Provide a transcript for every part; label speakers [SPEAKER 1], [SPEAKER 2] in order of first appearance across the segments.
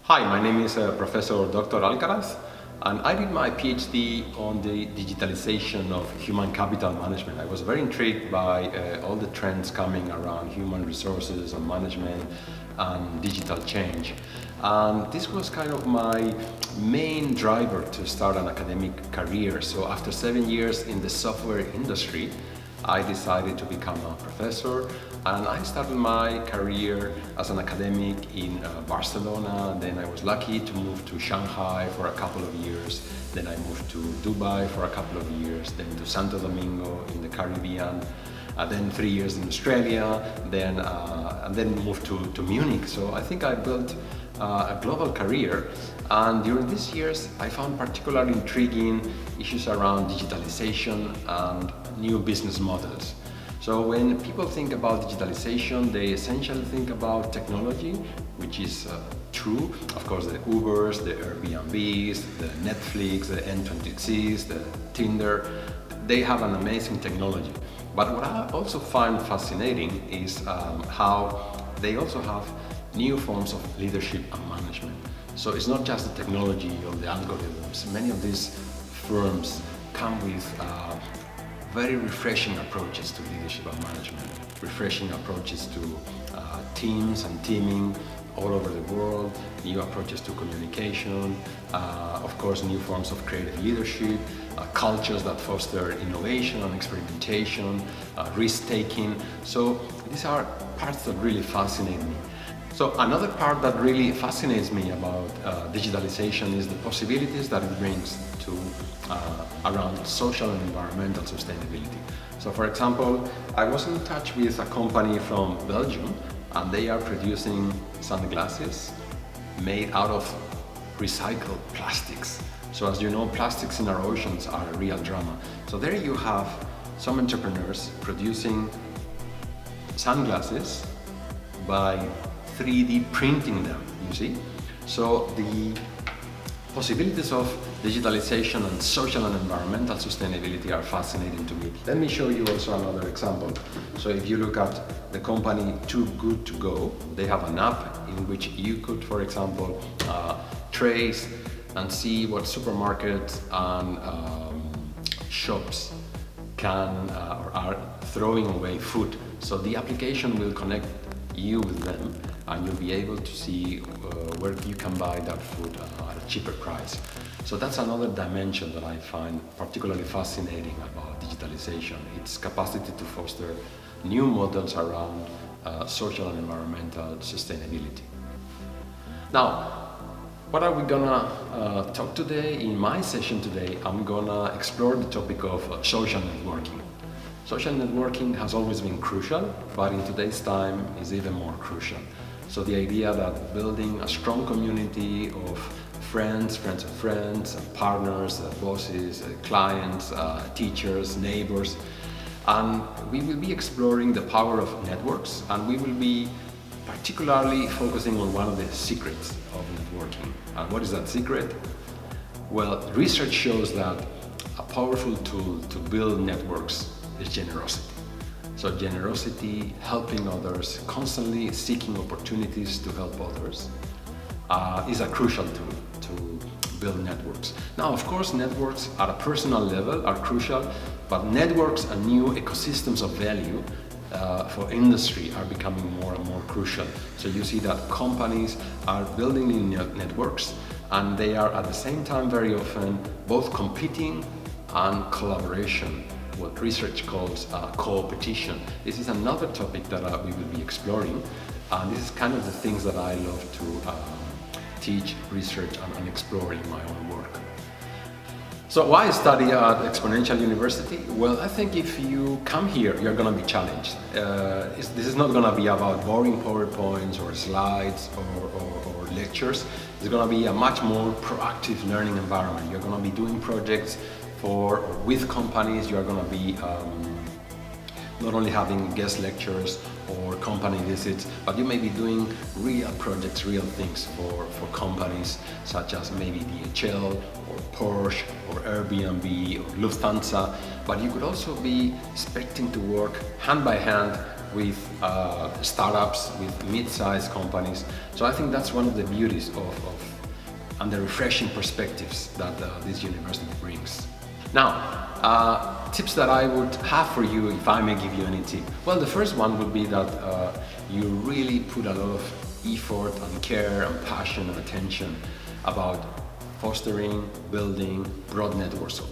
[SPEAKER 1] Hi, my name is Professor Dr. Alcaraz, and I did my PhD on the digitalization of human capital management. I was very intrigued by all the trends coming around human resources and management and digital change. And this was kind of my main driver to start an academic career. So after 7 years in the software industry, I decided to become a professor, and I started my career as an academic in Barcelona. Then I was lucky to move to Shanghai for a couple of years. Then I moved to Dubai for a couple of years, then to Santo Domingo in the Caribbean, then 3 years in Australia, and then moved to Munich. So I think I built a global career, and during these years I found particularly intriguing issues around digitalization and new business models. So when people think about digitalization, they essentially think about technology, which is true. Of course, the Ubers, the Airbnbs, the Netflix, the N26, the Tinder, they have an amazing technology. But what I also find fascinating is how they also have new forms of leadership and management. So it's not just the technology or the algorithms. Many of these firms come with very refreshing approaches to leadership and management, refreshing approaches to teams and teaming all over the world, new approaches to communication, of course new forms of creative leadership, cultures that foster innovation and experimentation, risk-taking. So these are parts that really fascinate me. So another part that really fascinates me about digitalization is the possibilities that it brings to around social and environmental sustainability. So for example, I was in touch with a company from Belgium, and they are producing sunglasses made out of recycled plastics. So as you know, plastics in our oceans are a real drama. So there you have some entrepreneurs producing sunglasses by 3D printing them, you see? So the possibilities of digitalization and social and environmental sustainability are fascinating to me. Let me show you also another example. So if you look at the company Too Good To Go, they have an app in which you could, for example, trace and see what supermarkets and shops can or are throwing away food. So the application will connect you with them, and you'll be able to see where you can buy that food at a cheaper price. So that's another dimension that I find particularly fascinating about digitalization, its capacity to foster new models around social and environmental sustainability. Now, what are we gonna talk today? In my session today, I'm gonna explore the topic of social networking. Social networking has always been crucial, but in today's time is even more crucial. So the idea that building a strong community of friends of friends, partners, bosses, clients, teachers, neighbors, and we will be exploring the power of networks, and we will be particularly focusing on one of the secrets of networking. And what is that secret? Well, research shows that a powerful tool to build networks is generosity. So generosity, helping others, constantly seeking opportunities to help others is a crucial tool to build networks. Now, of course, networks at a personal level are crucial, but networks and new ecosystems of value for industry are becoming more and more crucial. So you see that companies are building new networks, and they are at the same time very often both competing and collaboration, what research calls co-opetition. This is another topic that we will be exploring, and this is kind of the things that I love to teach, research, and explore in my own work. So why study at Exponential University? Well, I think if you come here, you're going to be challenged. This is not going to be about boring PowerPoints or slides or lectures. It's going to be a much more proactive learning environment. You're going to be doing projects for or with companies. You are going to be not only having guest lectures or company visits, but you may be doing real projects, real things for companies such as maybe DHL or Porsche or Airbnb or Lufthansa. But you could also be expecting to work hand by hand with startups, with mid-sized companies. So I think that's one of the beauties and the refreshing perspectives that this university brings. Now, tips that I would have for you, if I may give you any tip. Well, the first one would be that you really put a lot of effort and care and passion and attention about fostering, building broad networks of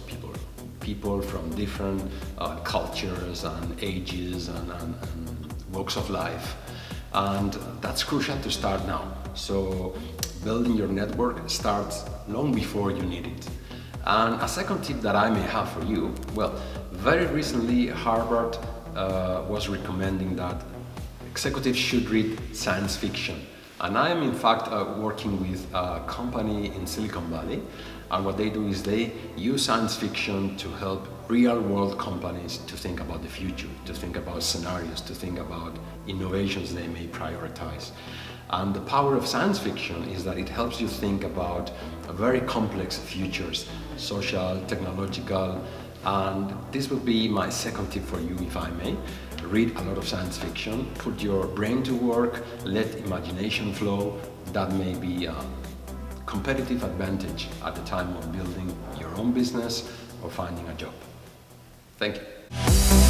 [SPEAKER 1] people from different cultures and ages and walks of life. And that's crucial to start now. So building your network starts long before you need it. And a second tip that I may have for you, well, very recently Harvard was recommending that executives should read science fiction. And I am in fact working with a company in Silicon Valley, and what they do is they use science fiction to help real-world companies to think about the future, to think about scenarios, to think about innovations they may prioritize. And the power of science fiction is that it helps you think about very complex futures, social, technological, and this would be my second tip for you, if I may. Read a lot of science fiction, put your brain to work, let imagination flow. That may be a competitive advantage at the time of building your own business or finding a job. Thank you.